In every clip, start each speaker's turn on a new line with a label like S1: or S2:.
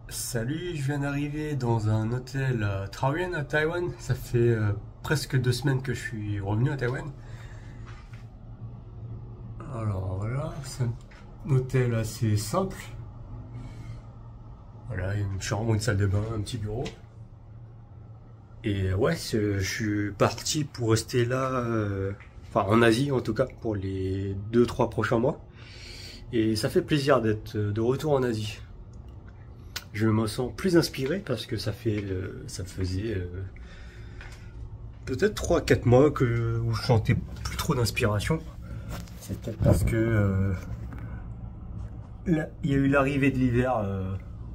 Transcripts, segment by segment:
S1: Salut, je viens d'arriver dans un hôtel à Taoyuan à Taïwan. Ça fait presque 2 semaines que je suis revenu à Taïwan. Alors voilà, c'est un hôtel assez simple. Voilà, il y a une chambre, une salle de bain, un petit bureau. Et ouais, je suis parti pour rester là, enfin en Asie en tout cas, pour les 2-3 prochains mois. Et ça fait plaisir d'être de retour en Asie. Je me sens plus inspiré parce que ça faisait peut-être 3-4 mois où je sentais plus trop d'inspiration. C'est peut-être parce que il y a eu l'arrivée de l'hiver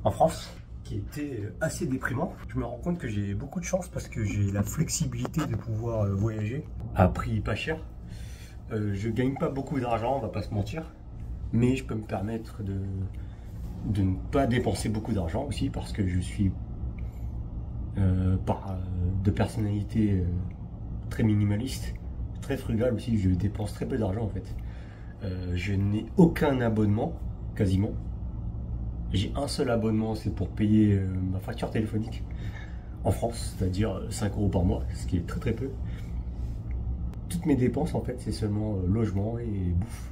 S1: en France qui était assez déprimant. Je me rends compte que j'ai beaucoup de chance parce que j'ai la flexibilité de pouvoir voyager à prix pas cher. Je gagne pas beaucoup d'argent, on va pas se mentir, mais je peux me permettre de ne pas dépenser beaucoup d'argent aussi parce que je suis de personnalité très minimaliste, très frugal aussi. Je dépense très peu d'argent en fait. Je n'ai aucun abonnement, quasiment. J'ai un seul abonnement, c'est pour payer ma facture téléphonique en France, c'est-à-dire 5 euros par mois, ce qui est très très peu. Toutes mes dépenses en fait, c'est seulement logement et bouffe.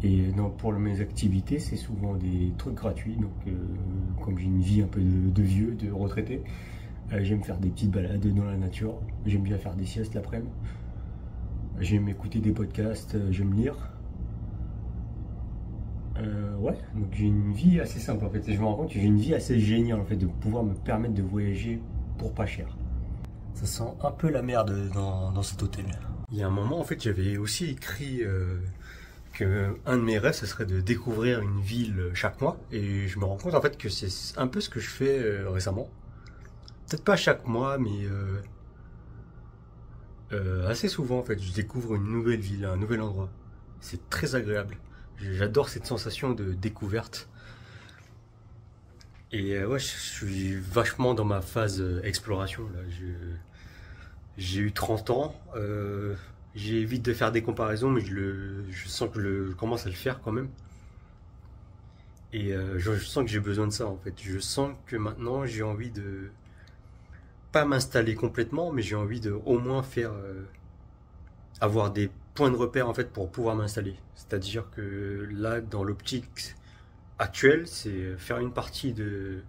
S1: Et pour mes activités, c'est souvent des trucs gratuits. Donc, comme j'ai une vie un peu de vieux, de retraité, j'aime faire des petites balades dans la nature. J'aime bien faire des siestes l'après-midi. J'aime écouter des podcasts, j'aime lire. Ouais, donc j'ai une vie assez simple en fait. Et je me rends compte que j'ai une vie assez géniale en fait, de pouvoir me permettre de voyager pour pas cher. Ça sent un peu la merde dans cet hôtel. Il y a un moment en fait, j'avais aussi écrit que un de mes rêves, ce serait de découvrir une ville chaque mois. Et je me rends compte en fait que c'est un peu ce que je fais récemment. Peut-être pas chaque mois, mais assez souvent en fait, je découvre une nouvelle ville, un nouvel endroit. C'est très agréable. J'adore cette sensation de découverte. Et ouais, je suis vachement dans ma phase exploration là. J'ai eu 30 ans. J'évite de faire des comparaisons, mais je sens que je commence à le faire quand même. Et je sens que j'ai besoin de ça en fait. Je sens que maintenant j'ai envie de pas m'installer complètement, mais j'ai envie de au moins faire avoir des points de repère en fait pour pouvoir m'installer. C'est-à-dire que là, dans l'optique actuelle, c'est faire une partie de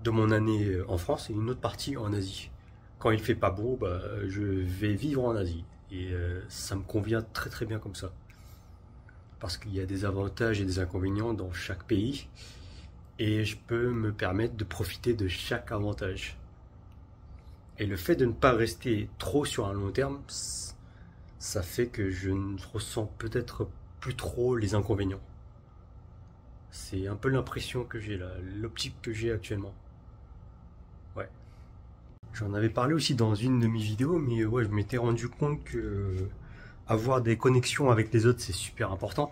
S1: mon année en France et une autre partie en Asie. Quand il fait pas beau, bah, je vais vivre en Asie. Et ça me convient très très bien comme ça. Parce qu'il y a des avantages et des inconvénients dans chaque pays. Et je peux me permettre de profiter de chaque avantage. Et le fait de ne pas rester trop sur un long terme, ça fait que je ne ressens peut-être plus trop les inconvénients. C'est un peu l'impression que j'ai là, l'optique que j'ai actuellement. Ouais. J'en avais parlé aussi dans une de mes vidéos, mais ouais, je m'étais rendu compte que avoir des connexions avec les autres, c'est super important.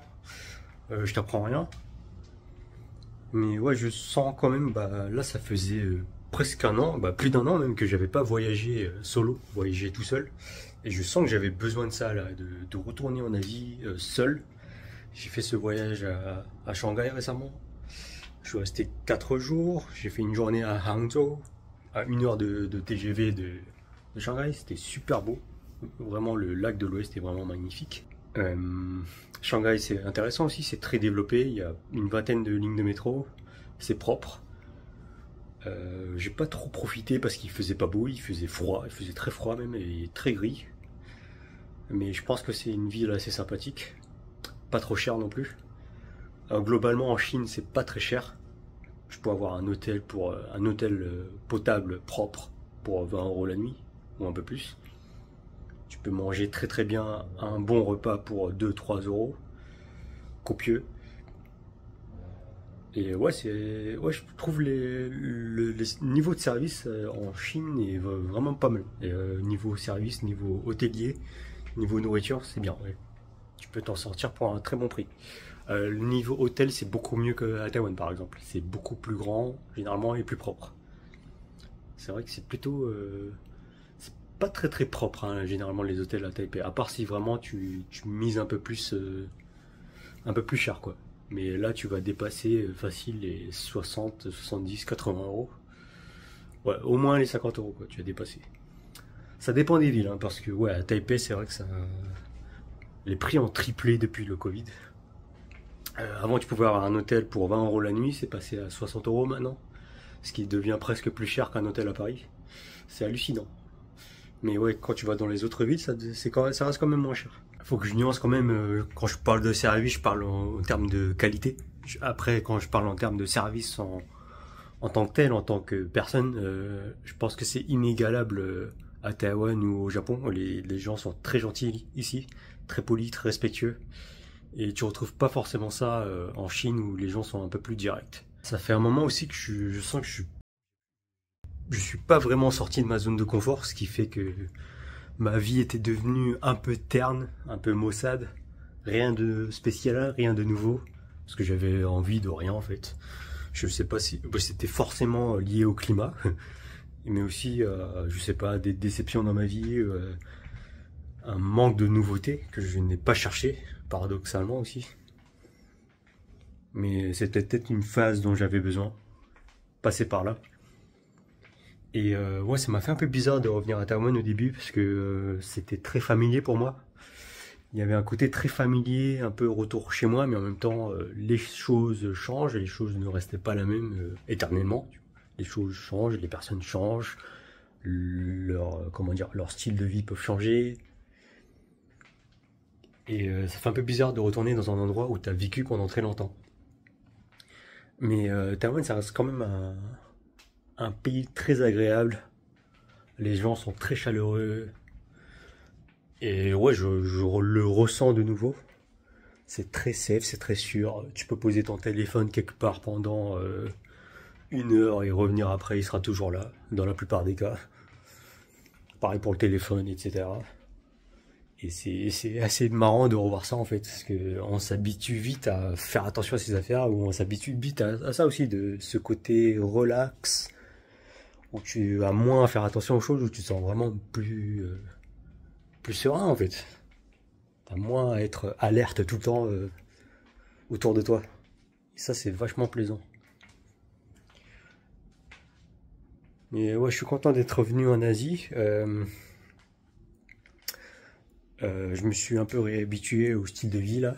S1: Je t'apprends rien. Mais ouais, je sens quand même, bah là, ça faisait presque un an, bah, plus d'un an même, que j'avais pas voyagé solo, voyagé tout seul. Et je sens que j'avais besoin de ça, là, de retourner en Asie seul. J'ai fait ce voyage à Shanghai récemment. Je suis resté 4 jours. J'ai fait une journée à Hangzhou, à 1 heure de TGV de Shanghai. C'était super beau. Vraiment, le lac de l'Ouest est vraiment magnifique. Shanghai, c'est intéressant aussi. C'est très développé. Il y a une vingtaine de lignes de métro. C'est propre. J'ai pas trop profité parce qu'il faisait pas beau. Il faisait froid. Il faisait très froid même et très gris. Mais je pense que c'est une ville assez sympathique. Pas trop cher non plus. Globalement en Chine c'est pas très cher. Je peux avoir un hôtel potable propre pour 20 euros la nuit ou un peu plus. Tu peux manger très très bien un bon repas pour 2-3 euros, copieux. Et ouais, je trouve les niveaux de service en Chine est vraiment pas mal. Et, niveau service, niveau hôtelier, niveau nourriture, c'est bien. Ouais. Tu peux t'en sortir pour un très bon prix. Le niveau hôtel, c'est beaucoup mieux qu'à Taïwan, par exemple. C'est beaucoup plus grand, généralement, et plus propre. C'est vrai que c'est plutôt... c'est pas très très propre, hein, généralement, les hôtels à Taipei. À part si vraiment tu mises un peu plus cher, quoi. Mais là, tu vas dépasser facile les 60, 70, 80 euros. Ouais, au moins les 50 euros, quoi, tu vas dépasser. Ça dépend des villes, hein, parce que ouais, à Taipei, c'est vrai que les prix ont triplé depuis le Covid. Avant, tu pouvais avoir un hôtel pour 20 euros la nuit, c'est passé à 60 euros maintenant, ce qui devient presque plus cher qu'un hôtel à Paris. C'est hallucinant. Mais ouais, quand tu vas dans les autres villes, ça reste quand même moins cher. Faut que je nuance quand même, quand je parle de service, je parle en termes de qualité. Après, quand je parle en termes de service en tant que tel, en tant que personne, je pense que c'est inégalable à Taïwan ou au Japon. Les gens sont très gentils ici, très polis, très respectueux. Et tu retrouves pas forcément ça en Chine où les gens sont un peu plus directs. Ça fait un moment aussi que je sens que je suis pas vraiment sorti de ma zone de confort, ce qui fait que ma vie était devenue un peu terne, un peu maussade. Rien de spécial, rien de nouveau. Parce que j'avais envie de rien en fait. Je sais pas si c'était forcément lié au climat, mais aussi, je sais pas, des déceptions dans ma vie, un manque de nouveautés que je n'ai pas cherché, paradoxalement aussi. Mais c'était peut-être une phase dont j'avais besoin, passer par là. Et ouais, ça m'a fait un peu bizarre de revenir à Taïwan au début parce que c'était très familier pour moi. Il y avait un côté très familier, un peu retour chez moi, mais en même temps, les choses changent et les choses ne restaient pas la même éternellement. Les choses changent, les personnes changent, comment dire, leur style de vie peut changer. Et ça fait un peu bizarre de retourner dans un endroit où tu as vécu pendant très longtemps. Mais Taïwan, ça reste quand même un pays très agréable. Les gens sont très chaleureux. Et ouais, je le ressens de nouveau. C'est très safe, c'est très sûr. Tu peux poser ton téléphone quelque part pendant 1 heure et revenir après, il sera toujours là, dans la plupart des cas. Pareil pour le téléphone, etc. Et c'est assez marrant de revoir ça en fait, parce que on s'habitue vite à faire attention à ses affaires, ou on s'habitue vite à ça aussi, de ce côté relax, où tu as moins à faire attention aux choses, où tu te sens vraiment plus serein en fait. T'as moins à être alerte tout le temps autour de toi. Et ça, c'est vachement plaisant. Mais ouais, je suis content d'être revenu en Asie. Je me suis un peu réhabitué au style de vie là.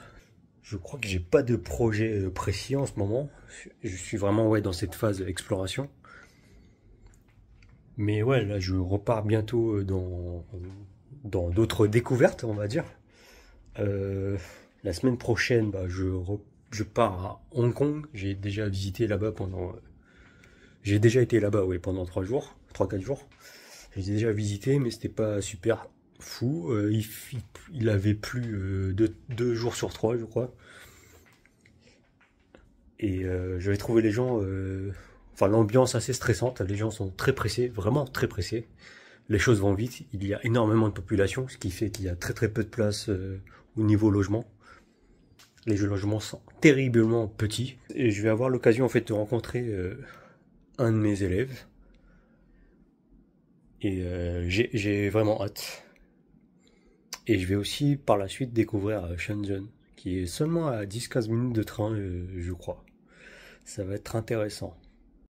S1: Je crois que j'ai pas de projet précis en ce moment. Je suis vraiment ouais, dans cette phase d'exploration. Mais ouais, là, je repars bientôt dans d'autres découvertes, on va dire. La semaine prochaine, bah, je pars à Hong Kong. J'ai déjà visité là-bas j'ai déjà été là-bas, ouais, pendant 3 jours, 3, 4 jours. J'ai déjà visité, mais c'était pas super fou. Il avait plu 2 jours sur 3, je crois. Et j'avais trouvé les gens, enfin l'ambiance assez stressante. Les gens sont très pressés, vraiment très pressés. Les choses vont vite. Il y a énormément de population, ce qui fait qu'il y a très très peu de place au niveau logement. Les logements sont terriblement petits. Et je vais avoir l'occasion en fait de rencontrer un de mes élèves. Et j'ai vraiment hâte. Et je vais aussi par la suite découvrir Shenzhen, qui est seulement à 10-15 minutes de train, je crois. Ça va être intéressant.